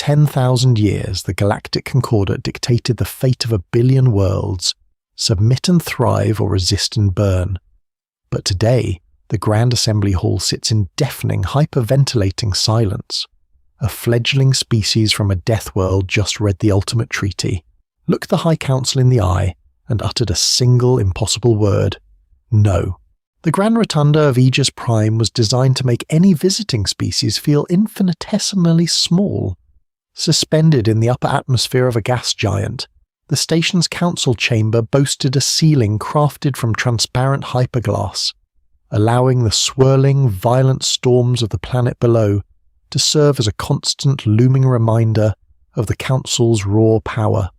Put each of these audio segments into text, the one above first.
10,000 years, the galactic concordate dictated the fate of 1 billion worlds: submit and thrive or resist and burn. But today, the Grand Assembly Hall sits in deafening, hyperventilating silence. A fledgling species from a death world just read the ultimate treaty, looked the High Council in the eye, and uttered a single impossible word: no. The Grand Rotunda of Aegis Prime was designed to make any visiting species feel infinitesimally small. Suspended in the upper atmosphere of a gas giant, the station's council chamber boasted a ceiling crafted from transparent hyperglass, allowing the swirling, violent storms of the planet below to serve as a constant looming reminder of the council's raw power.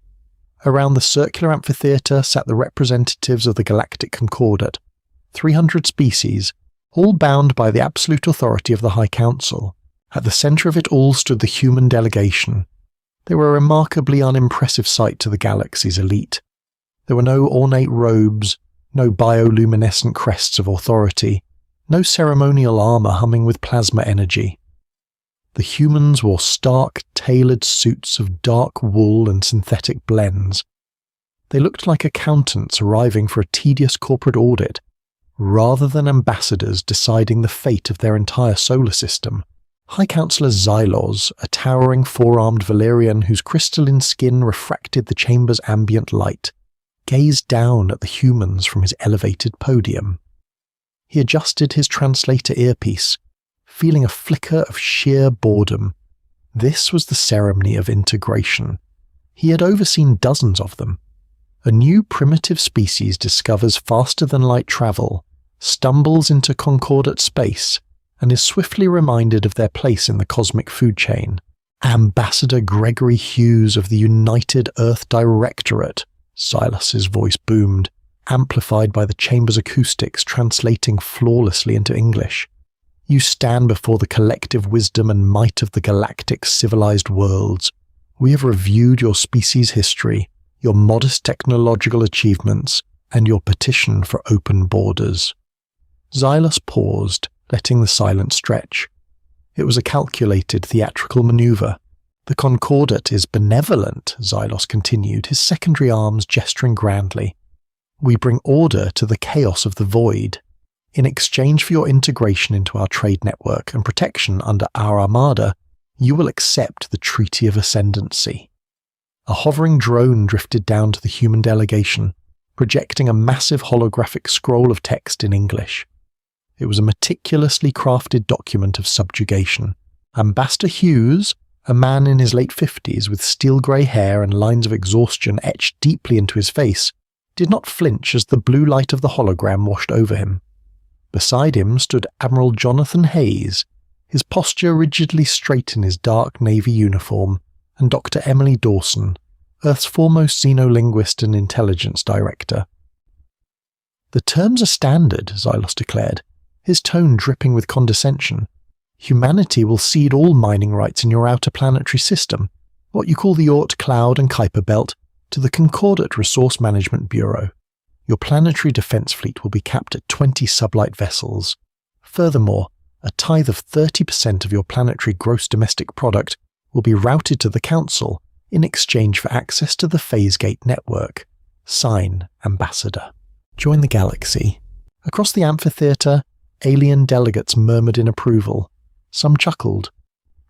Around the circular amphitheatre sat the representatives of the Galactic Concordate, 300 species, all bound by the absolute authority of the High Council. At the centre of it all stood the human delegation. They were a remarkably unimpressive sight to the galaxy's elite. There were no ornate robes, no bioluminescent crests of authority, no ceremonial armour humming with plasma energy. The humans wore stark, tailored suits of dark wool and synthetic blends. They looked like accountants arriving for a tedious corporate audit, rather than ambassadors deciding the fate of their entire solar system. High Councillor Xylos, a towering four-armed Valerian whose crystalline skin refracted the chamber's ambient light, gazed down at the humans from his elevated podium. He adjusted his translator earpiece, feeling a flicker of sheer boredom. This was the ceremony of integration. He had overseen dozens of them. A new primitive species discovers faster-than-light travel, stumbles into concordate space, and is swiftly reminded of their place in the cosmic food chain. Ambassador Gregory Hughes of the United Earth Directorate, Silas's voice boomed, amplified by the chamber's acoustics translating flawlessly into English. You stand before the collective wisdom and might of the galactic civilized worlds. We have reviewed your species' history, your modest technological achievements, and your petition for open borders. Xylos paused, letting the silence stretch. It was a calculated theatrical maneuver. The Concordate is benevolent, Xylos continued, his secondary arms gesturing grandly. We bring order to the chaos of the void. In exchange for your integration into our trade network and protection under our armada, you will accept the Treaty of Ascendancy. A hovering drone drifted down to the human delegation, projecting a massive holographic scroll of text in English. It was a meticulously crafted document of subjugation. Ambassador Hughes, a man in his late 50s with steel-grey hair and lines of exhaustion etched deeply into his face, did not flinch as the blue light of the hologram washed over him. Beside him stood Admiral Jonathan Hayes, his posture rigidly straight in his dark navy uniform, and Dr. Emily Dawson, Earth's foremost xenolinguist and intelligence director. The terms are standard, Xylos declared, his tone dripping with condescension. Humanity will cede all mining rights in your outer planetary system, what you call the Oort Cloud and Kuiper Belt, to the Concordate Resource Management Bureau. Your planetary defense fleet will be capped at 20 sublight vessels. Furthermore, a tithe of 30% of your planetary gross domestic product will be routed to the Council in exchange for access to the Phasegate network. Sign, Ambassador. Join the galaxy. Across the amphitheatre, alien delegates murmured in approval. Some chuckled.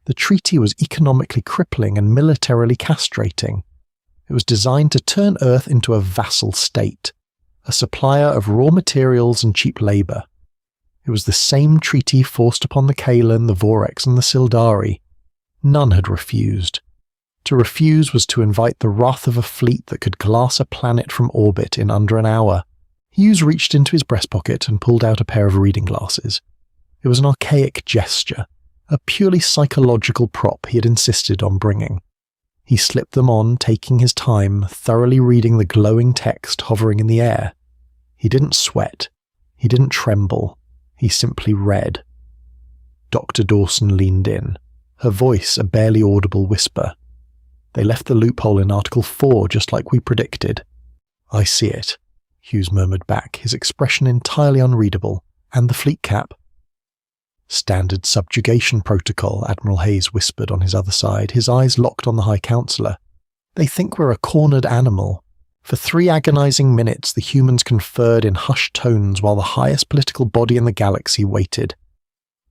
The treaty was economically crippling and militarily castrating. It was designed to turn Earth into a vassal state, a supplier of raw materials and cheap labour. It was the same treaty forced upon the Kalan, the Vorex, and the Sildari. None had refused. To refuse was to invite the wrath of a fleet that could glass a planet from orbit in under an hour. Hughes reached into his breast pocket and pulled out a pair of reading glasses. It was an archaic gesture, a purely psychological prop he had insisted on bringing. He slipped them on, taking his time, thoroughly reading the glowing text hovering in the air. He didn't sweat. He didn't tremble. He simply read. Dr. Dawson leaned in, her voice a barely audible whisper. They left the loophole in Article 4 just like we predicted. I see it, Hughes murmured back, his expression entirely unreadable. And the fleet cap? Standard subjugation protocol, Admiral Hayes whispered on his other side, his eyes locked on the High Counselor. They think we're a cornered animal. For 3 agonizing minutes, the humans conferred in hushed tones while the highest political body in the galaxy waited.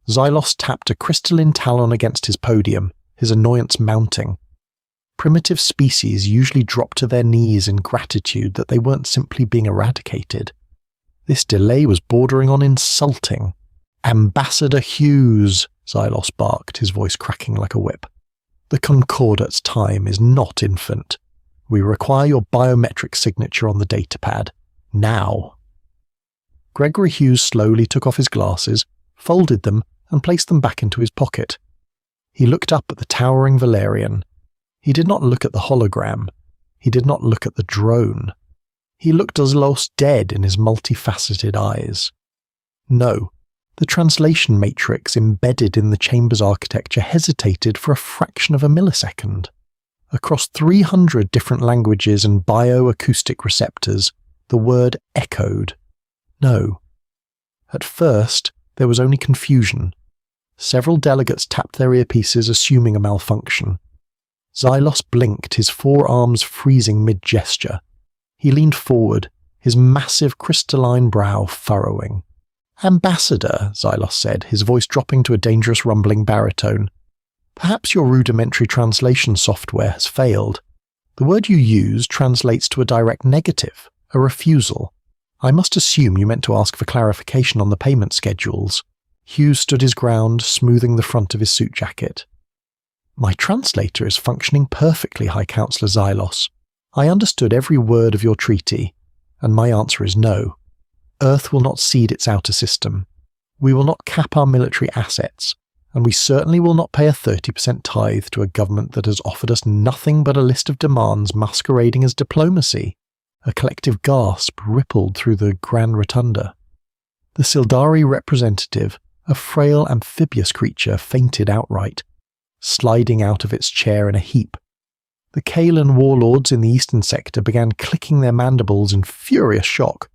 Xylos tapped a crystalline talon against his podium, his annoyance mounting. Primitive species usually dropped to their knees in gratitude that they weren't simply being eradicated. This delay was bordering on insulting. "Ambassador Hughes," Xylos barked, his voice cracking like a whip. "The Concordate's time is not infant. We require your biometric signature on the datapad. Now." Gregory Hughes slowly took off his glasses, folded them, and placed them back into his pocket. He looked up at the towering Valerian. He did not look at the hologram. He did not look at the drone. He looked as lost dead in his multifaceted eyes. No, the translation matrix embedded in the chamber's architecture hesitated for a fraction of a millisecond. Across 300 different languages and bioacoustic receptors, the word echoed. No. At first, there was only confusion. Several delegates tapped their earpieces, assuming a malfunction. Xylos blinked, his forearms freezing mid-gesture. He leaned forward, his massive crystalline brow furrowing. "Ambassador," Xylos said, his voice dropping to a dangerous rumbling baritone. "Perhaps your rudimentary translation software has failed. The word you use translates to a direct negative, a refusal. I must assume you meant to ask for clarification on the payment schedules." Hughes stood his ground, smoothing the front of his suit jacket. "My translator is functioning perfectly, High Counselor Xylos. I understood every word of your treaty, and my answer is no. Earth will not cede its outer system. We will not cap our military assets, and we certainly will not pay a 30% tithe to a government that has offered us nothing but a list of demands masquerading as diplomacy." A collective gasp rippled through the Grand Rotunda. The Sildari representative, a frail amphibious creature, fainted outright, sliding out of its chair in a heap. The Kaelan warlords in the eastern sector began clicking their mandibles in furious shock.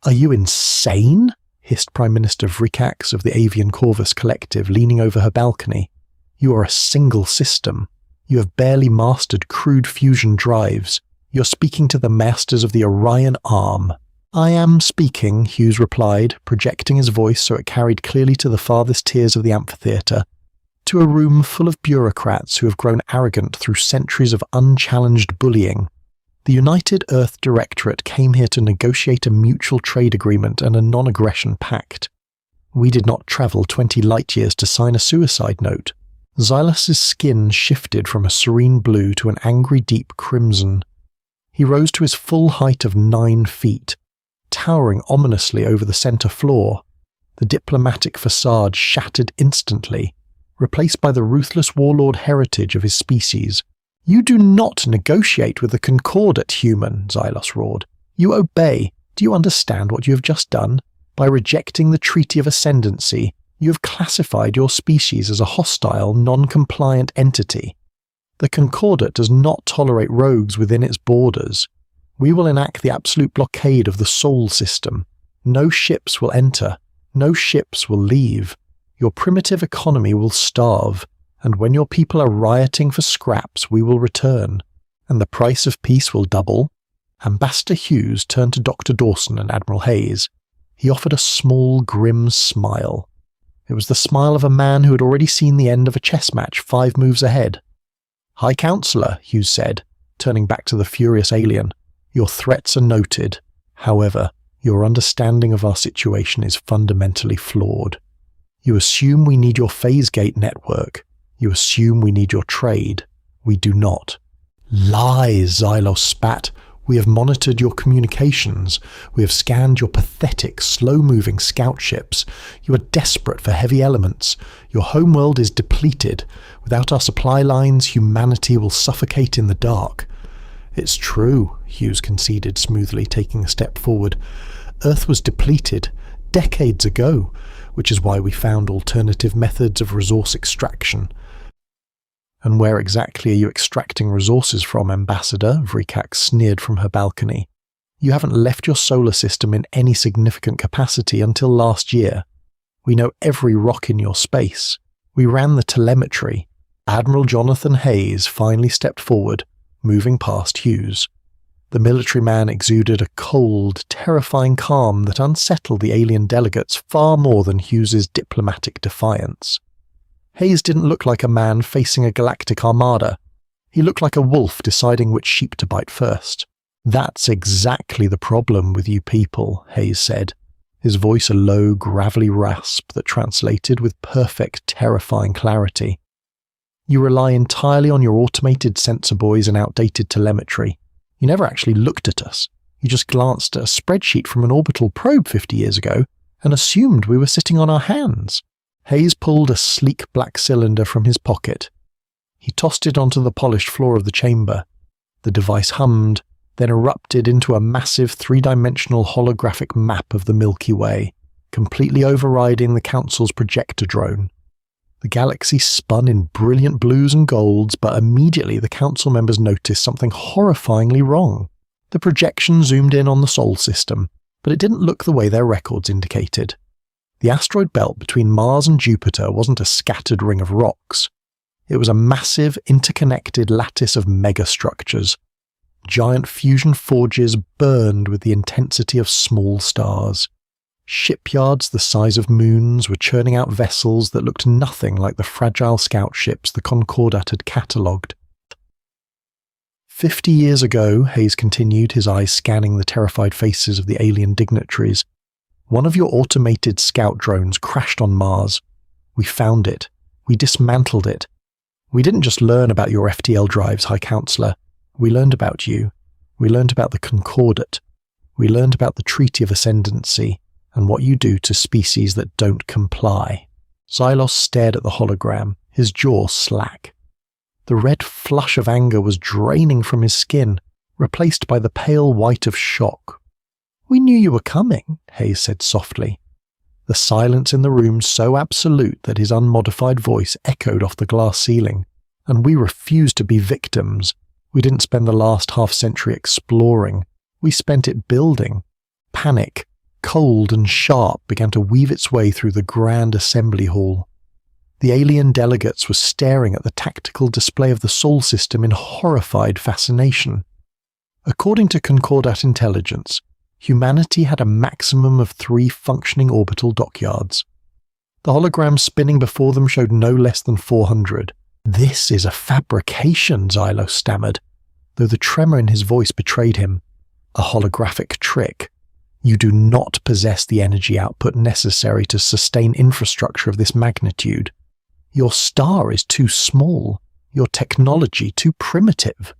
"Are you insane?" hissed Prime Minister Vrikax of the Avian Corvus Collective, leaning over her balcony. "You are a single system. You have barely mastered crude fusion drives. You're speaking to the masters of the Orion Arm." "I am speaking," Hughes replied, projecting his voice so it carried clearly to the farthest tiers of the amphitheatre, "to a room full of bureaucrats who have grown arrogant through centuries of unchallenged bullying. The United Earth Directorate came here to negotiate a mutual trade agreement and a non-aggression pact. We did not travel 20 light-years to sign a suicide note." Xylos's skin shifted from a serene blue to an angry deep crimson. He rose to his full height of 9 feet, towering ominously over the centre floor. The diplomatic facade shattered instantly, replaced by the ruthless warlord heritage of his species. "You do not negotiate with the Concordate, human," Xylos roared. "You obey. Do you understand what you have just done? By rejecting the Treaty of Ascendancy, you have classified your species as a hostile, non-compliant entity. The Concordate does not tolerate rogues within its borders. We will enact the absolute blockade of the Sol system. No ships will enter. No ships will leave. Your primitive economy will starve, and when your people are rioting for scraps, we will return, and the price of peace will double." Ambassador Hughes turned to Dr. Dawson and Admiral Hayes. He offered a small, grim smile. It was the smile of a man who had already seen the end of a chess match 5 moves ahead. "High Counselor," Hughes said, turning back to the furious alien, "your threats are noted. However, your understanding of our situation is fundamentally flawed. You assume we need your phase gate network. You assume we need your trade. We do not." "Lies," Xylos spat. "We have monitored your communications. We have scanned your pathetic, slow-moving scout ships. You are desperate for heavy elements. Your homeworld is depleted. Without our supply lines, humanity will suffocate in the dark." "It's true," Hughes conceded smoothly, taking a step forward. "Earth was depleted decades ago, which is why we found alternative methods of resource extraction." "And where exactly are you extracting resources from, Ambassador?" Vrikax sneered from her balcony. "You haven't left your solar system in any significant capacity until last year. We know every rock in your space. We ran the telemetry. Admiral Jonathan Hayes finally stepped forward, moving past Hughes. The military man exuded a cold, terrifying calm that unsettled the alien delegates far more than Hughes's diplomatic defiance. Hayes didn't look like a man facing a galactic armada. He looked like a wolf deciding which sheep to bite first. "That's exactly the problem with you people," Hayes said, his voice a low, gravelly rasp that translated with perfect, terrifying clarity. "You rely entirely on your automated sensor buoys and outdated telemetry. You never actually looked at us. You just glanced at a spreadsheet from an orbital probe 50 years ago and assumed we were sitting on our hands." Hayes pulled a sleek black cylinder from his pocket. He tossed it onto the polished floor of the chamber. The device hummed, then erupted into a massive three-dimensional holographic map of the Milky Way, completely overriding the Council's projector drone. The galaxy spun in brilliant blues and golds, but immediately the Council members noticed something horrifyingly wrong. The projection zoomed in on the Sol system, but it didn't look the way their records indicated. The asteroid belt between Mars and Jupiter wasn't a scattered ring of rocks. It was a massive, interconnected lattice of megastructures. Giant fusion forges burned with the intensity of small stars. Shipyards the size of moons were churning out vessels that looked nothing like the fragile scout ships the Concordat had catalogued. 50 years ago, Hayes continued, his eyes scanning the terrified faces of the alien dignitaries, one of your automated scout drones crashed on Mars. We found it. We dismantled it. We didn't just learn about your FTL drives, High Counselor. We learned about you. We learned about the Concordat. We learned about the Treaty of Ascendancy and what you do to species that don't comply. Xylos stared at the hologram, his jaw slack. The red flush of anger was draining from his skin, replaced by the pale white of shock. "We knew you were coming," Hayes said softly. The silence in the room so absolute that his unmodified voice echoed off the glass ceiling. "And we refused to be victims. We didn't spend the last half-century exploring. We spent it building." Panic, cold and sharp, began to weave its way through the grand assembly hall. The alien delegates were staring at the tactical display of the Sol system in horrified fascination. According to Concordat intelligence, humanity had a maximum of 3 functioning orbital dockyards. The hologram spinning before them showed no less than 400. "This is a fabrication," Xylos stammered, though the tremor in his voice betrayed him. "A holographic trick. You do not possess the energy output necessary to sustain infrastructure of this magnitude. Your star is too small. Your technology too primitive."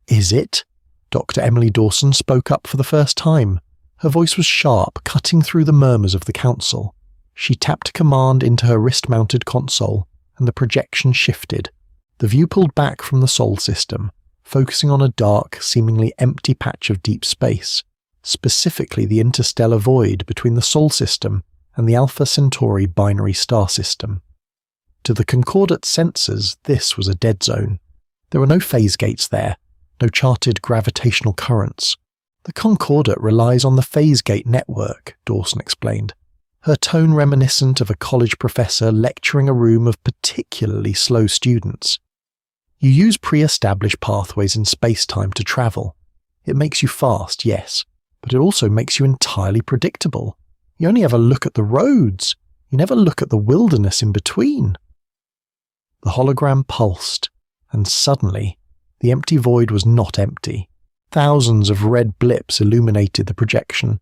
"Is it?" Dr. Emily Dawson spoke up for the first time. Her voice was sharp, cutting through the murmurs of the council. She tapped command into her wrist-mounted console, and the projection shifted. The view pulled back from the Sol system, focusing on a dark, seemingly empty patch of deep space, specifically the interstellar void between the Sol system and the Alpha Centauri binary star system. To the Concordat sensors, this was a dead zone. There were no phase gates there, no charted gravitational currents. "The Concordat relies on the phase gate network," Dawson explained, her tone reminiscent of a college professor lecturing a room of particularly slow students. "You use pre-established pathways in space-time to travel. It makes you fast, yes, but it also makes you entirely predictable. You only ever look at the roads. You never look at the wilderness in between." The hologram pulsed, and suddenly, the empty void was not empty. Thousands of red blips illuminated the projection.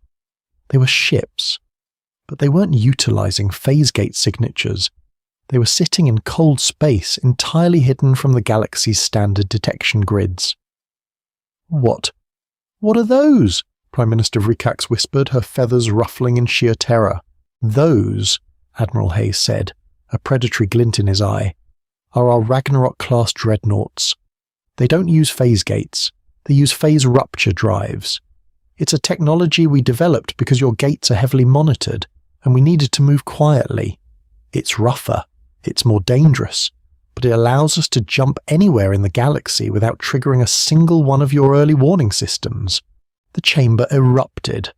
They were ships, but they weren't utilizing phase gate signatures. They were sitting in cold space, entirely hidden from the galaxy's standard detection grids. What are those?" Prime Minister Vrikax whispered, her feathers ruffling in sheer terror. "Those," Admiral Hayes said, a predatory glint in his eye, "are our Ragnarok-class dreadnoughts. They don't use phase gates. They use phase rupture drives. It's a technology we developed because your gates are heavily monitored, and we needed to move quietly. It's rougher, it's more dangerous, but it allows us to jump anywhere in the galaxy without triggering a single one of your early warning systems." The chamber erupted.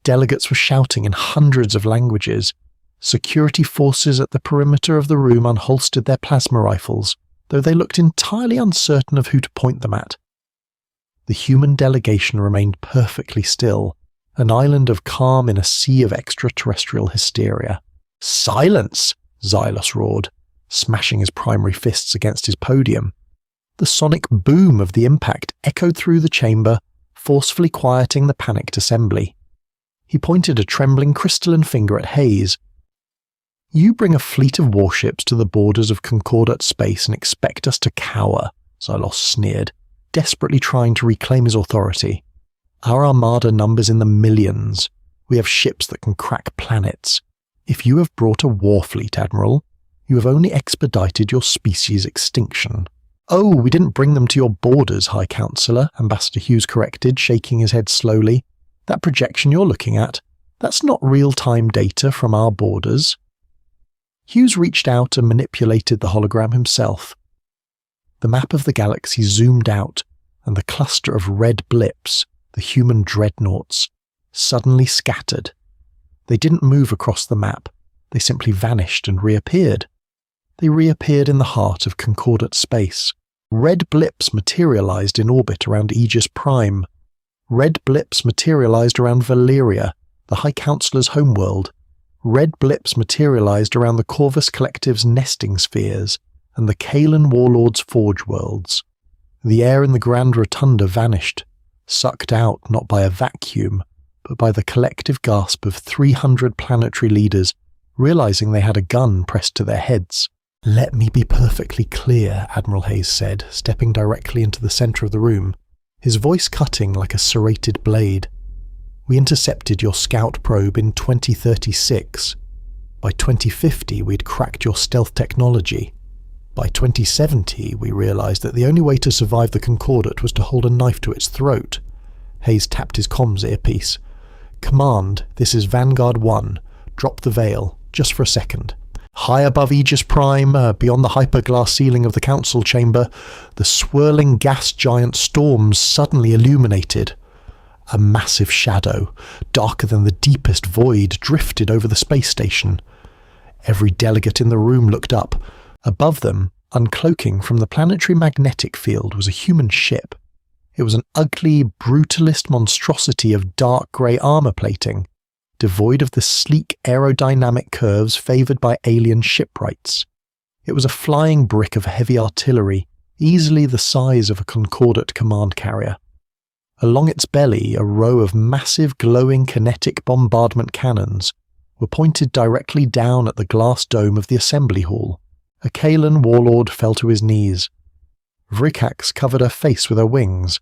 Delegates were shouting in hundreds of languages. Security forces at the perimeter of the room unholstered their plasma rifles, though they looked entirely uncertain of who to point them at. The human delegation remained perfectly still, an island of calm in a sea of extraterrestrial hysteria. "Silence!" Xylos roared, smashing his primary fists against his podium. The sonic boom of the impact echoed through the chamber, forcefully quieting the panicked assembly. He pointed a trembling crystalline finger at Hayes. "You bring a fleet of warships to the borders of Concordat space and expect us to cower," Xylos sneered, desperately trying to reclaim his authority. "Our armada numbers in the millions. We have ships that can crack planets. If you have brought a war fleet, Admiral, you have only expedited your species' extinction." "Oh, we didn't bring them to your borders, High Counselor," Ambassador Hughes corrected, shaking his head slowly. "That projection you're looking at, that's not real-time data from our borders." Hughes reached out and manipulated the hologram himself. The map of the galaxy zoomed out, and the cluster of red blips, the human dreadnoughts, suddenly scattered. They didn't move across the map, they simply vanished and reappeared. They reappeared in the heart of Concordat space. Red blips materialized in orbit around Aegis Prime. Red blips materialized around Valeria, the High Counselor's homeworld. Red blips materialized around the Corvus Collective's nesting spheres and the Kaelan Warlord's forge worlds. The air in the Grand Rotunda vanished, sucked out not by a vacuum, but by the collective gasp of 300 planetary leaders realizing they had a gun pressed to their heads. "Let me be perfectly clear," Admiral Hayes said, stepping directly into the center of the room, his voice cutting like a serrated blade. "We intercepted your scout probe in 2036. By 2050, we'd cracked your stealth technology. By 2070, we realized that the only way to survive the Concordat was to hold a knife to its throat." Hayes tapped his comms earpiece. "Command, this is Vanguard 1. Drop the veil, just for a second." High above Aegis Prime, beyond the hyperglass ceiling of the council chamber, the swirling gas giant storms suddenly illuminated. A massive shadow, darker than the deepest void, drifted over the space station. Every delegate in the room looked up. Above them, uncloaking from the planetary magnetic field, was a human ship. It was an ugly, brutalist monstrosity of dark grey armor plating, devoid of the sleek aerodynamic curves favoured by alien shipwrights. It was a flying brick of heavy artillery, easily the size of a Concordat command carrier. Along its belly, a row of massive glowing kinetic bombardment cannons were pointed directly down at the glass dome of the assembly hall. A Kaelan warlord fell to his knees. Vrikax covered her face with her wings.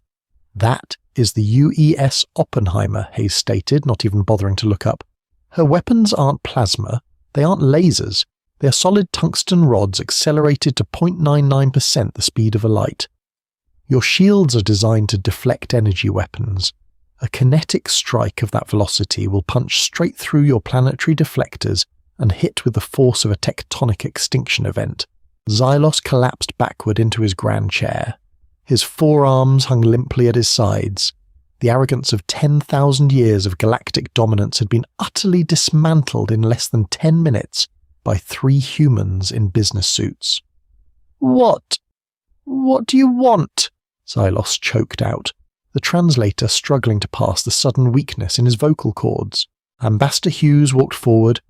"That is the UES Oppenheimer," Hayes stated, not even bothering to look up. "Her weapons aren't plasma, they aren't lasers, they are solid tungsten rods accelerated to 0.99% the speed of a light. Your shields are designed to deflect energy weapons. A kinetic strike of that velocity will punch straight through your planetary deflectors and hit with the force of a tectonic extinction event." Xylos collapsed backward into his grand chair. His forearms hung limply at his sides. The arrogance of 10,000 years of galactic dominance had been utterly dismantled in less than 10 minutes by 3 humans in business suits. What do you want?" Xylos choked out, the translator struggling to pass the sudden weakness in his vocal cords. Ambassador Hughes walked forward,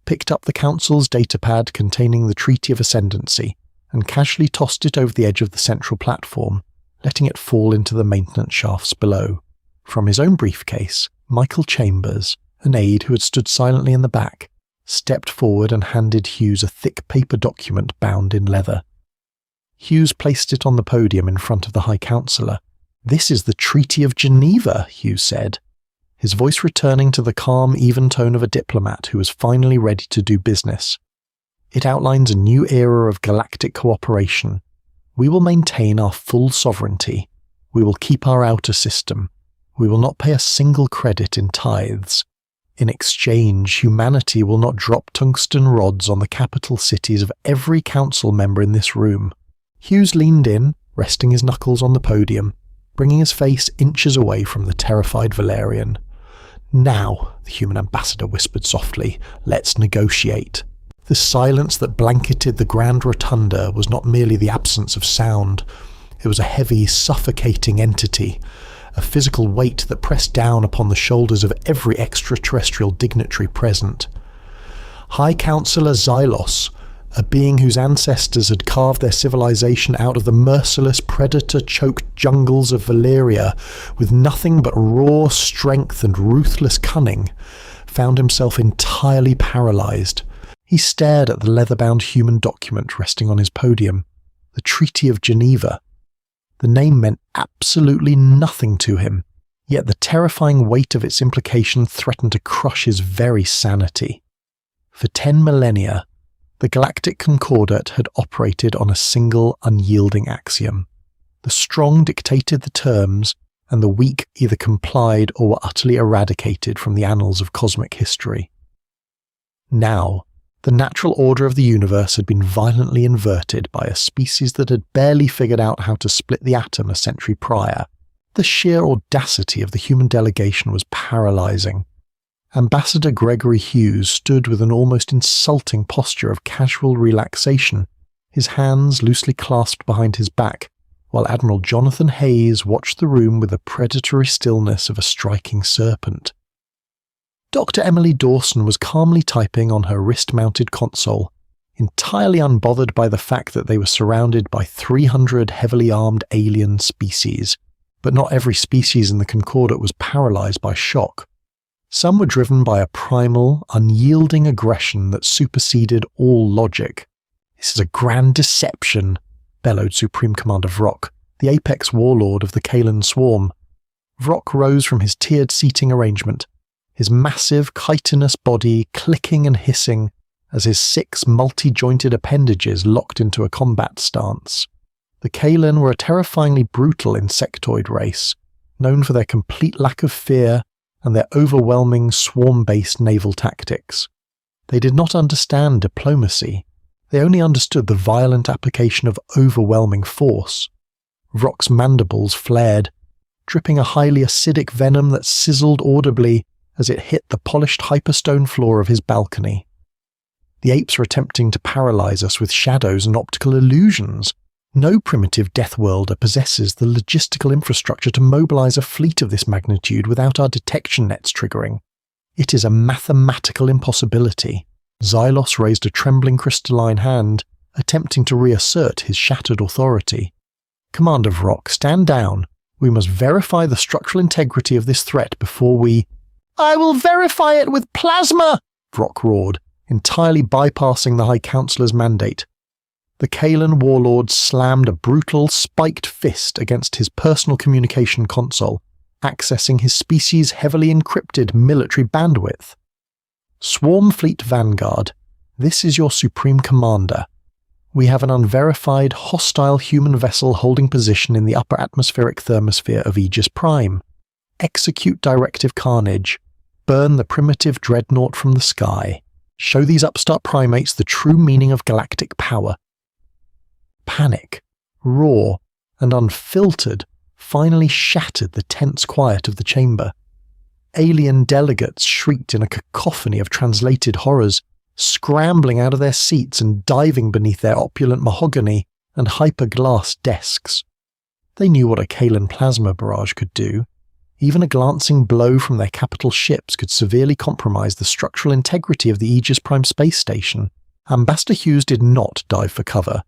picked up the Council's datapad containing the Treaty of Ascendancy, and casually tossed it over the edge of the central platform, letting it fall into the maintenance shafts below. From his own briefcase, Michael Chambers, an aide who had stood silently in the back, stepped forward and handed Hughes a thick paper document bound in leather. Hughes placed it on the podium in front of the High Counselor. "This is the Treaty of Geneva," Hughes said, his voice returning to the calm, even tone of a diplomat who was finally ready to do business. "It outlines a new era of galactic cooperation. We will maintain our full sovereignty. We will keep our outer system. We will not pay a single credit in tithes. In exchange, humanity will not drop tungsten rods on the capital cities of every council member in this room." Hughes leaned in, resting his knuckles on the podium, bringing his face inches away from the terrified Valerian. "Now," the human ambassador whispered softly, "let's negotiate." The silence that blanketed the Grand Rotunda was not merely the absence of sound. It was a heavy, suffocating entity, a physical weight that pressed down upon the shoulders of every extraterrestrial dignitary present. High Counselor Xylos, a being whose ancestors had carved their civilization out of the merciless predator-choked jungles of Valeria with nothing but raw strength and ruthless cunning, found himself entirely paralyzed. He stared at the leather-bound human document resting on his podium, the Treaty of Geneva. The name meant absolutely nothing to him, yet the terrifying weight of its implication threatened to crush his very sanity. For 10 millennia, the Galactic Concordat had operated on a single unyielding axiom. The strong dictated the terms, and the weak either complied or were utterly eradicated from the annals of cosmic history. Now, the natural order of the universe had been violently inverted by a species that had barely figured out how to split the atom a century prior. The sheer audacity of the human delegation was paralyzing. Ambassador Gregory Hughes stood with an almost insulting posture of casual relaxation, his hands loosely clasped behind his back, while Admiral Jonathan Hayes watched the room with the predatory stillness of a striking serpent. Dr. Emily Dawson was calmly typing on her wrist-mounted console, entirely unbothered by the fact that they were surrounded by 300 heavily armed alien species, but not every species in the Concordat was paralyzed by shock. Some were driven by a primal, unyielding aggression that superseded all logic. "This is a grand deception," bellowed Supreme Commander Vrock, the apex warlord of the Kalan swarm. Vrock rose from his tiered seating arrangement, his massive, chitinous body clicking and hissing as his 6 multi-jointed appendages locked into a combat stance. The Kalan were a terrifyingly brutal insectoid race, known for their complete lack of fear and their overwhelming swarm-based naval tactics. They did not understand diplomacy. They only understood the violent application of overwhelming force. Vrock's mandibles flared, dripping a highly acidic venom that sizzled audibly as it hit the polished hyperstone floor of his balcony. "The apes are attempting to paralyze us with shadows and optical illusions. No primitive death worlder possesses the logistical infrastructure to mobilize a fleet of this magnitude without our detection nets triggering. It is a mathematical impossibility." Xylos raised a trembling crystalline hand, attempting to reassert his shattered authority. "Commander Vrock, stand down. We must verify the structural integrity of this threat before we—" "I will verify it with plasma!" Vrock roared, entirely bypassing the High Counselor's mandate. The Kalan warlord slammed a brutal, spiked fist against his personal communication console, accessing his species' heavily encrypted military bandwidth. "Swarm Fleet Vanguard, this is your Supreme Commander. We have an unverified, hostile human vessel holding position in the upper atmospheric thermosphere of Aegis Prime. Execute Directive Carnage. Burn the primitive dreadnought from the sky. Show these upstart primates the true meaning of galactic power." Panic, raw and unfiltered, finally shattered the tense quiet of the chamber. Alien delegates shrieked in a cacophony of translated horrors, scrambling out of their seats and diving beneath their opulent mahogany and hyper-glass desks. They knew what a Kalan plasma barrage could do. Even a glancing blow from their capital ships could severely compromise the structural integrity of the Aegis Prime space station. Ambassador Hughes did not dive for cover.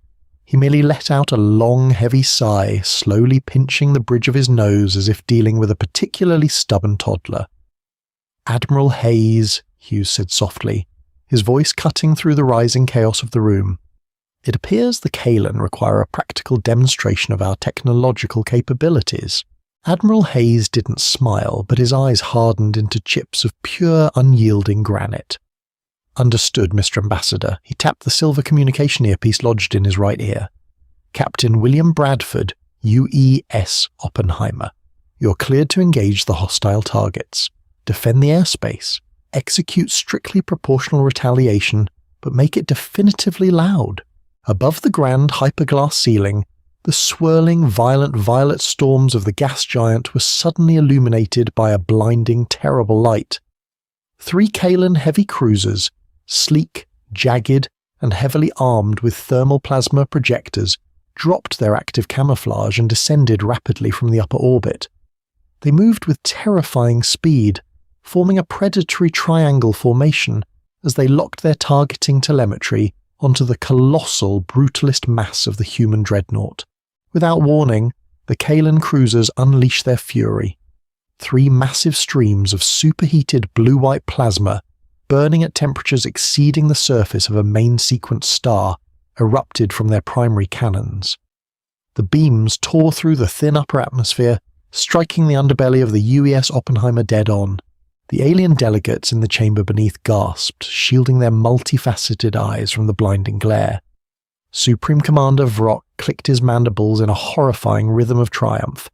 He merely let out a long, heavy sigh, slowly pinching the bridge of his nose as if dealing with a particularly stubborn toddler. "Admiral Hayes," Hughes said softly, his voice cutting through the rising chaos of the room. "It appears the Kalan require a practical demonstration of our technological capabilities." Admiral Hayes didn't smile, but his eyes hardened into chips of pure, unyielding granite. "Understood, Mr. Ambassador." He tapped the silver communication earpiece lodged in his right ear. "Captain William Bradford, UES Oppenheimer. You're cleared to engage the hostile targets. Defend the airspace. Execute strictly proportional retaliation, but make it definitively loud." Above the grand hyperglass ceiling, The swirling, violent violet storms of the gas giant were suddenly illuminated by a blinding, terrible light. 3 Kalan heavy cruisers, sleek, jagged, and heavily armed with thermal plasma projectors, dropped their active camouflage and descended rapidly from the upper orbit. They moved with terrifying speed, forming a predatory triangle formation as they locked their targeting telemetry onto the colossal, brutalist mass of the human dreadnought. Without warning, the Kalan cruisers unleashed their fury. 3 massive streams of superheated blue-white plasma, burning at temperatures exceeding the surface of a main-sequence star, erupted from their primary cannons. The beams tore through the thin upper atmosphere, striking the underbelly of the UES Oppenheimer dead-on. The alien delegates in the chamber beneath gasped, shielding their multifaceted eyes from the blinding glare. Supreme Commander Vrock clicked his mandibles in a horrifying rhythm of triumph,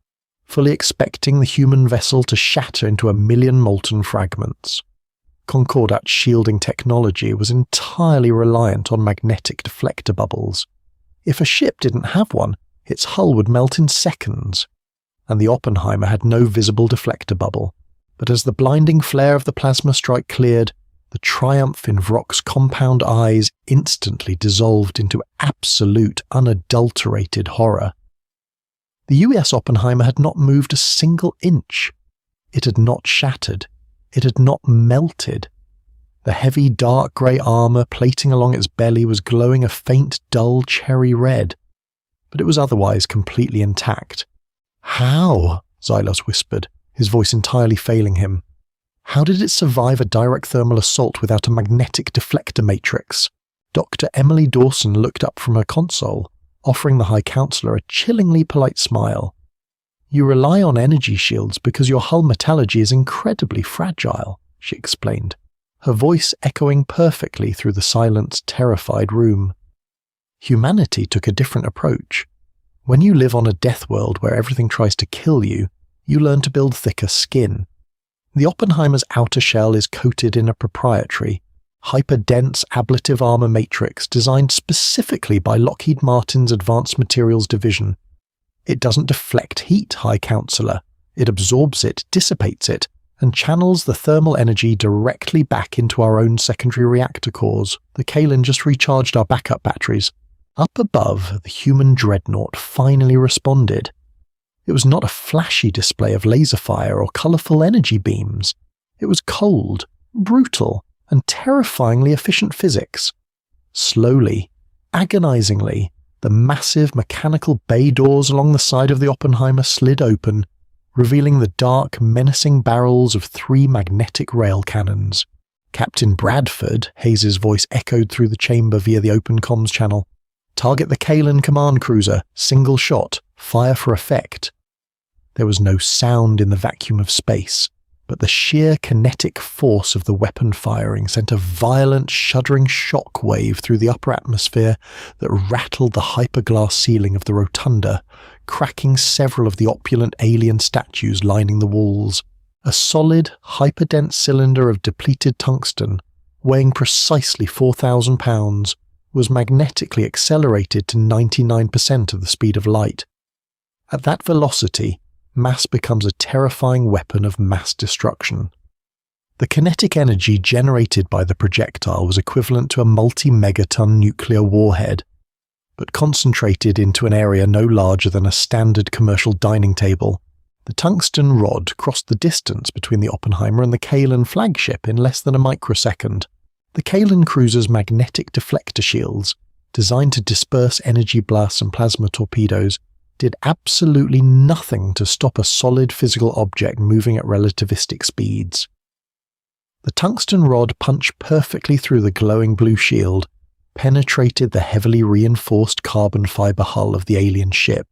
fully expecting the human vessel to shatter into a million molten fragments. Concordat's shielding technology was entirely reliant on magnetic deflector bubbles. If a ship didn't have one, its hull would melt in seconds. And the Oppenheimer had no visible deflector bubble. But as the blinding flare of the plasma strike cleared, the triumph in Vrock's compound eyes instantly dissolved into absolute, unadulterated horror. The UES Oppenheimer had not moved a single inch. It had not shattered. It had not melted. The heavy, dark grey armour plating along its belly was glowing a faint, dull cherry red. But it was otherwise completely intact. "How?" Xylos whispered, his voice entirely failing him. "How did it survive a direct thermal assault without a magnetic deflector matrix?" Dr. Emily Dawson looked up from her console, offering the High Counselor a chillingly polite smile. "You rely on energy shields because your hull metallurgy is incredibly fragile," she explained, her voice echoing perfectly through the silent, terrified room. Humanity took a different approach. When you live on a death world where everything tries to kill you, you learn to build thicker skin. The Oppenheimer's outer shell is coated in a proprietary, hyper-dense ablative armor matrix designed specifically by Lockheed Martin's Advanced Materials Division. It doesn't deflect heat, High Counselor. It absorbs it, dissipates it, and channels the thermal energy directly back into our own secondary reactor cores. The Kalan just recharged our backup batteries. Up above, the human dreadnought finally responded. It was not a flashy display of laser fire or colourful energy beams. It was cold, brutal, and terrifyingly efficient physics. Slowly, agonizingly, the massive mechanical bay doors along the side of the Oppenheimer slid open, revealing the dark, menacing barrels of 3 magnetic rail cannons. "Captain Bradford," Hayes' voice echoed through the chamber via the open comms channel. "Target the Kalan command cruiser, single shot, fire for effect." There was no sound in the vacuum of space, but the sheer kinetic force of the weapon firing sent a violent, shuddering shock wave through the upper atmosphere that rattled the hyperglass ceiling of the rotunda, cracking several of the opulent alien statues lining the walls. A solid, hyperdense cylinder of depleted tungsten, weighing precisely 4,000 pounds, was magnetically accelerated to 99% of the speed of light. At that velocity, mass becomes a terrifying weapon of mass destruction. The kinetic energy generated by the projectile was equivalent to a multi-megaton nuclear warhead, but concentrated into an area no larger than a standard commercial dining table. The tungsten rod crossed the distance between the Oppenheimer and the Kalan flagship in less than a microsecond. The Kalan cruiser's magnetic deflector shields, designed to disperse energy blasts and plasma torpedoes, did absolutely nothing to stop a solid physical object moving at relativistic speeds. The tungsten rod punched perfectly through the glowing blue shield, penetrated the heavily reinforced carbon fiber hull of the alien ship,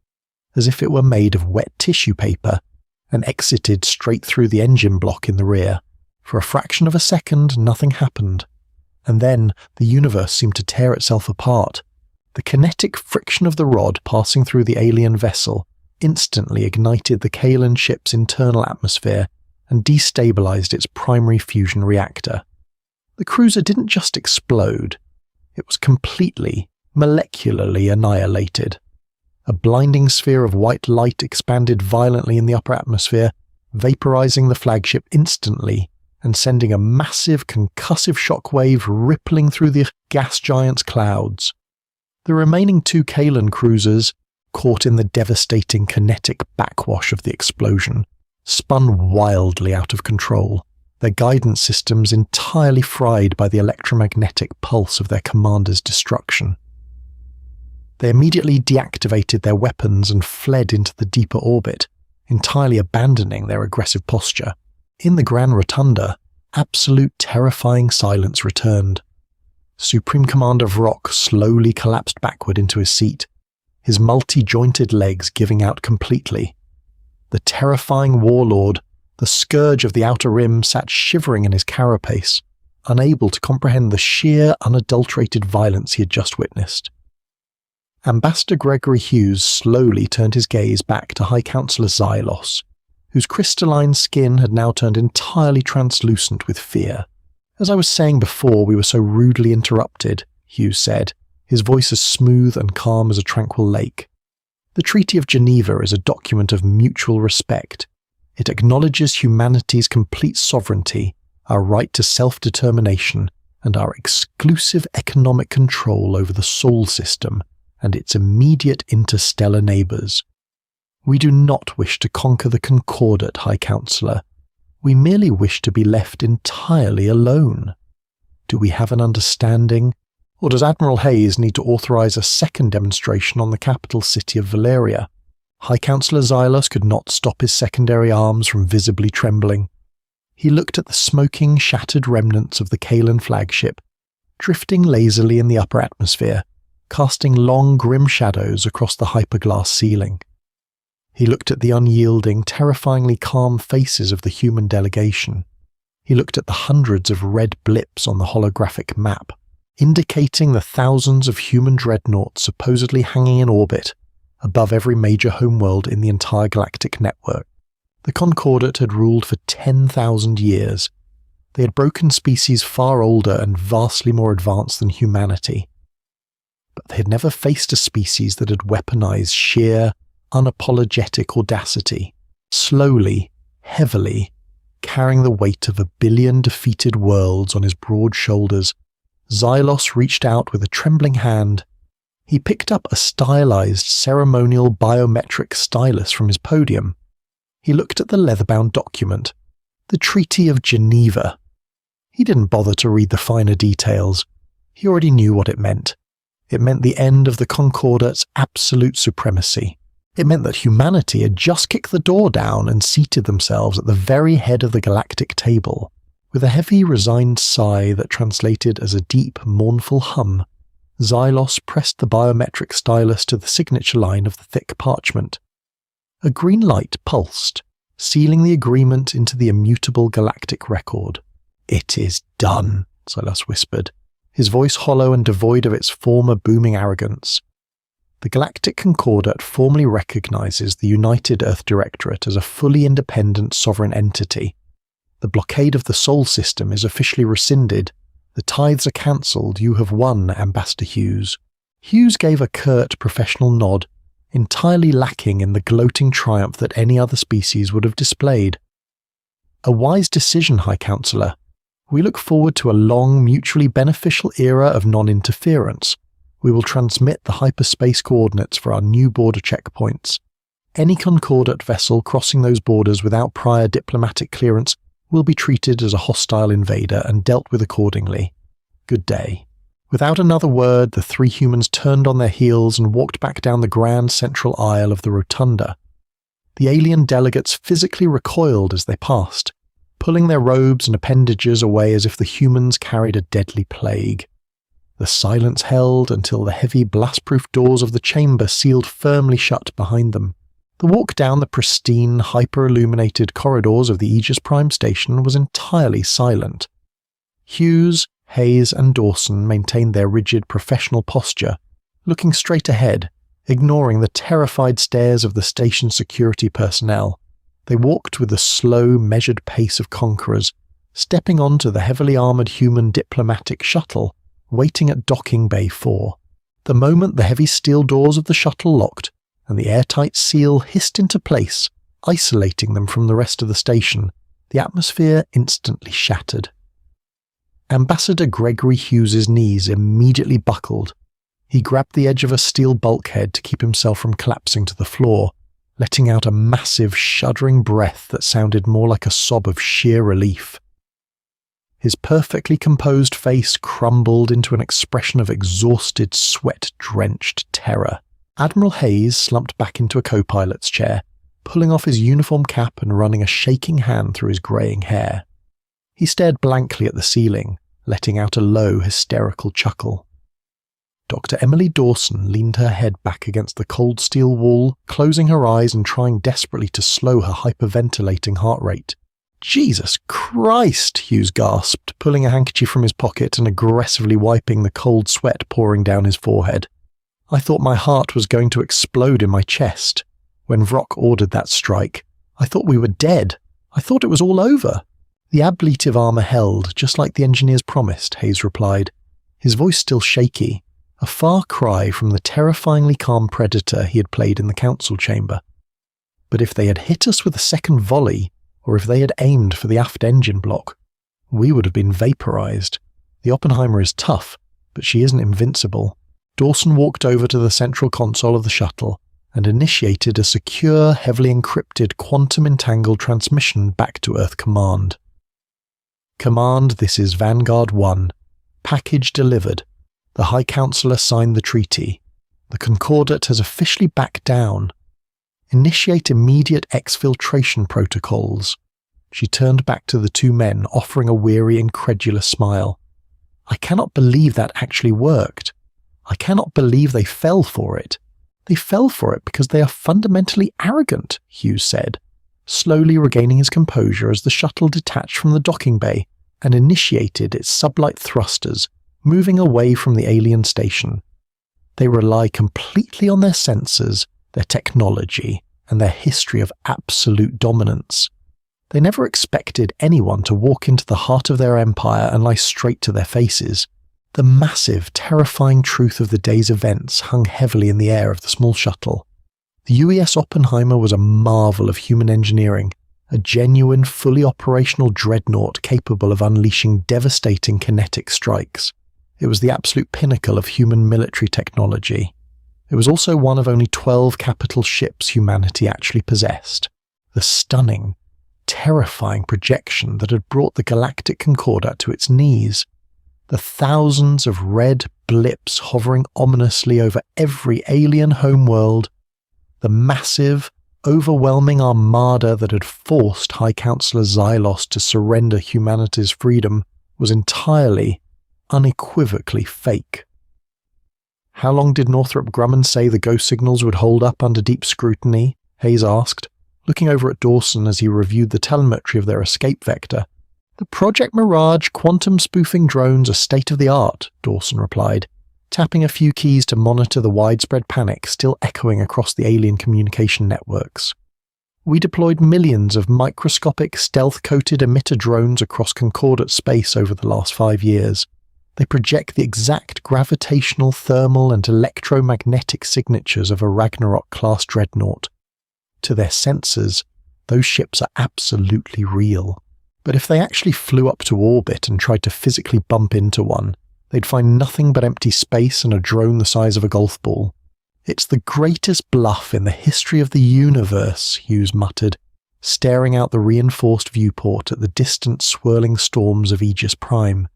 as if it were made of wet tissue paper, and exited straight through the engine block in the rear. For a fraction of a second, nothing happened, and then the universe seemed to tear itself apart. The kinetic friction of the rod passing through the alien vessel instantly ignited the Kalan ship's internal atmosphere and destabilized its primary fusion reactor. The cruiser didn't just explode, it was completely, molecularly annihilated. A blinding sphere of white light expanded violently in the upper atmosphere, vaporizing the flagship instantly and sending a massive concussive shockwave rippling through the gas giant's clouds. The remaining 2 Kalan cruisers, caught in the devastating kinetic backwash of the explosion, spun wildly out of control, their guidance systems entirely fried by the electromagnetic pulse of their commander's destruction. They immediately deactivated their weapons and fled into the deeper orbit, entirely abandoning their aggressive posture. In the Grand Rotunda, absolute terrifying silence returned. Supreme Commander Vrock slowly collapsed backward into his seat, his multi-jointed legs giving out completely. The terrifying warlord, the scourge of the Outer Rim, sat shivering in his carapace, unable to comprehend the sheer, unadulterated violence he had just witnessed. Ambassador Gregory Hughes slowly turned his gaze back to High Counselor Xylos, whose crystalline skin had now turned entirely translucent with fear. "As I was saying before we were so rudely interrupted," Hughes said, his voice as smooth and calm as a tranquil lake. "The Treaty of Geneva is a document of mutual respect. It acknowledges humanity's complete sovereignty, our right to self-determination, and our exclusive economic control over the Sol system and its immediate interstellar neighbours. We do not wish to conquer the Concordat, High Counselor. We merely wish to be left entirely alone. Do we have an understanding? Or does Admiral Hayes need to authorize a second demonstration on the capital city of Valeria?" High Counselor Xylos could not stop his secondary arms from visibly trembling. He looked at the smoking, shattered remnants of the Kalan flagship, drifting lazily in the upper atmosphere, casting long, grim shadows across the hyperglass ceiling. He looked at the unyielding, terrifyingly calm faces of the human delegation. He looked at the hundreds of red blips on the holographic map, indicating the thousands of human dreadnoughts supposedly hanging in orbit above every major homeworld in the entire galactic network. The Concordat had ruled for 10,000 years. They had broken species far older and vastly more advanced than humanity. But they had never faced a species that had weaponized sheer, unapologetic audacity, slowly, heavily, carrying the weight of 1 billion defeated worlds on his broad shoulders. Xylos reached out with a trembling hand. He picked up a stylized, ceremonial biometric stylus from his podium. He looked at the leather-bound document, the Treaty of Geneva. He didn't bother to read the finer details. He already knew what it meant. It meant the end of the Concordat's absolute supremacy. It meant that humanity had just kicked the door down and seated themselves at the very head of the galactic table. With a heavy, resigned sigh that translated as a deep, mournful hum, Xylos pressed the biometric stylus to the signature line of the thick parchment. A green light pulsed, sealing the agreement into the immutable galactic record. "It is done," Xylos whispered, his voice hollow and devoid of its former booming arrogance. The Galactic Concordat formally recognizes the United Earth Directorate as a fully independent sovereign entity. The blockade of the Sol system is officially rescinded. The tithes are cancelled. You have won, Ambassador Hughes. Hughes gave a curt professional nod, entirely lacking in the gloating triumph that any other species would have displayed. "A wise decision, High Counselor. We look forward to a long, mutually beneficial era of non-interference. We will transmit the hyperspace coordinates for our new border checkpoints. Any Concordat vessel crossing those borders without prior diplomatic clearance will be treated as a hostile invader and dealt with accordingly. Good day." Without another word, the 3 humans turned on their heels and walked back down the grand central aisle of the rotunda. The alien delegates physically recoiled as they passed, pulling their robes and appendages away as if the humans carried a deadly plague. The silence held until the heavy blast-proof doors of the chamber sealed firmly shut behind them. The walk down the pristine, hyper-illuminated corridors of the Aegis Prime Station was entirely silent. Hughes, Hayes, and Dawson maintained their rigid professional posture, looking straight ahead, ignoring the terrified stares of the station security personnel. They walked with the slow, measured pace of conquerors, stepping onto the heavily armoured human diplomatic shuttle, waiting at docking bay 4. The moment the heavy steel doors of the shuttle locked, and the airtight seal hissed into place, isolating them from the rest of the station, the atmosphere instantly shattered. Ambassador Gregory Hughes's knees immediately buckled. He grabbed the edge of a steel bulkhead to keep himself from collapsing to the floor, letting out a massive, shuddering breath that sounded more like a sob of sheer relief. His perfectly composed face crumbled into an expression of exhausted, sweat-drenched terror. Admiral Hayes slumped back into a co-pilot's chair, pulling off his uniform cap and running a shaking hand through his greying hair. He stared blankly at the ceiling, letting out a low, hysterical chuckle. Dr. Emily Dawson leaned her head back against the cold steel wall, closing her eyes and trying desperately to slow her hyperventilating heart rate. "Jesus Christ!" Hughes gasped, pulling a handkerchief from his pocket and aggressively wiping the cold sweat pouring down his forehead. "I thought my heart was going to explode in my chest. When Vrock ordered that strike, I thought we were dead. I thought it was all over." "The ablative armor held, just like the engineers promised," Hayes replied, his voice still shaky, a far cry from the terrifyingly calm predator he had played in the council chamber. "But if they had hit us with a second volley, or if they had aimed for the aft engine block, we would have been vaporized. The Oppenheimer is tough, but she isn't invincible." Dawson walked over to the central console of the shuttle and initiated a secure, heavily encrypted quantum-entangled transmission back to Earth Command. "Command, this is Vanguard 1. Package delivered. The High Counselor signed the treaty. The Concordat has officially backed down. Initiate immediate exfiltration protocols." She turned back to the two men, offering a weary, incredulous smile. "I cannot believe that actually worked. I cannot believe they fell for it. They fell for it because they are fundamentally arrogant," Hughes said, slowly regaining his composure as the shuttle detached from the docking bay and initiated its sublight thrusters, moving away from the alien station. "They rely completely on their sensors, their technology, and their history of absolute dominance. They never expected anyone to walk into the heart of their empire and lie straight to their faces." The massive, terrifying truth of the day's events hung heavily in the air of the small shuttle. The UES Oppenheimer was a marvel of human engineering, a genuine, fully operational dreadnought capable of unleashing devastating kinetic strikes. It was the absolute pinnacle of human military technology. It was also one of only 12 capital ships humanity actually possessed. The stunning, terrifying projection that had brought the Galactic Concordat to its knees. The thousands of red blips hovering ominously over every alien homeworld. The massive, overwhelming armada that had forced High Counselor Xylos to surrender humanity's freedom was entirely, unequivocally fake. "How long did Northrop Grumman say the ghost signals would hold up under deep scrutiny?" Hayes asked, looking over at Dawson as he reviewed the telemetry of their escape vector. "The Project Mirage quantum spoofing drones are state-of-the-art," Dawson replied, tapping a few keys to monitor the widespread panic still echoing across the alien communication networks. "We deployed millions of microscopic stealth-coated emitter drones across Concordat space over the last 5 years. They project the exact gravitational, thermal, and electromagnetic signatures of a Ragnarok-class dreadnought. To their sensors, those ships are absolutely real. But if they actually flew up to orbit and tried to physically bump into one, they'd find nothing but empty space and a drone the size of a golf ball. It's the greatest bluff in the history of the universe," Hughes muttered, staring out the reinforced viewport at the distant swirling storms of Aegis Prime.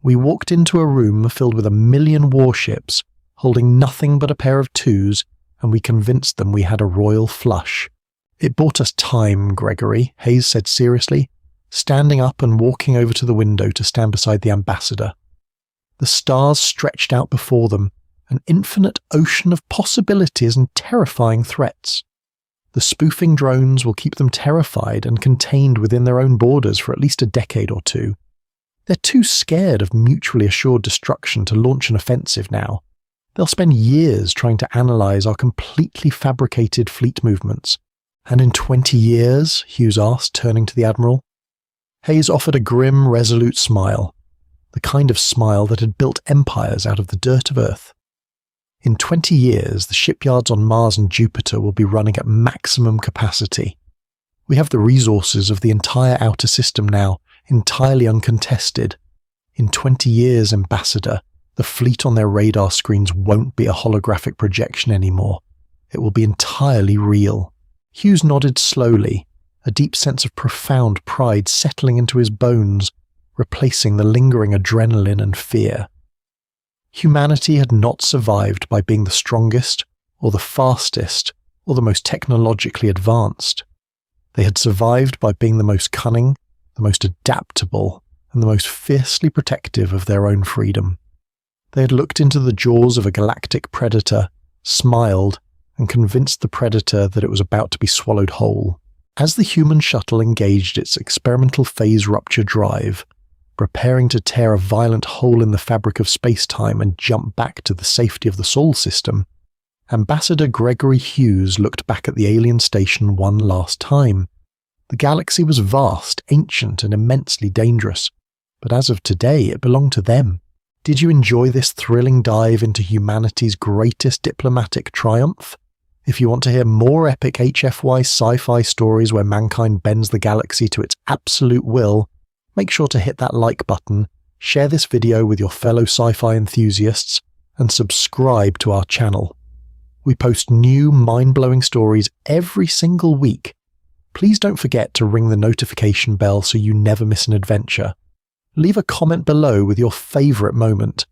"We walked into a room filled with 1,000,000 warships, holding nothing but a pair of twos, and we convinced them we had a royal flush. It bought us time, Gregory," Hayes said seriously, standing up and walking over to the window to stand beside the ambassador. The stars stretched out before them, an infinite ocean of possibilities and terrifying threats. The spoofing drones will keep them terrified and contained within their own borders for at least a decade or two. They're too scared of mutually assured destruction to launch an offensive now. They'll spend years trying to analyze our completely fabricated fleet movements. "And in 20 years?" Hughes asked, turning to the Admiral. Hayes offered a grim, resolute smile, the kind of smile that had built empires out of the dirt of Earth. In 20 years, the shipyards on Mars and Jupiter will be running at maximum capacity. We have the resources of the entire outer system now, entirely uncontested. In 20 years, Ambassador, the fleet on their radar screens won't be a holographic projection anymore. It will be entirely real. Hughes nodded slowly, a deep sense of profound pride settling into his bones, replacing the lingering adrenaline and fear. Humanity had not survived by being the strongest, or the fastest, or the most technologically advanced. They had survived by being the most cunning, the most adaptable, and the most fiercely protective of their own freedom. They had looked into the jaws of a galactic predator, smiled, and convinced the predator that it was about to be swallowed whole. As the human shuttle engaged its experimental phase rupture drive, preparing to tear a violent hole in the fabric of space-time and jump back to the safety of the Sol system, Ambassador Gregory Hughes looked back at the alien station one last time. The galaxy was vast, ancient, and immensely dangerous, but as of today it belonged to them. Did you enjoy this thrilling dive into humanity's greatest diplomatic triumph? If you want to hear more epic HFY sci-fi stories where mankind bends the galaxy to its absolute will, make sure to hit that like button, share this video with your fellow sci-fi enthusiasts, and subscribe to our channel. We post new mind-blowing stories every single week. Please don't forget to ring the notification bell so you never miss an adventure. Leave a comment below with your favourite moment,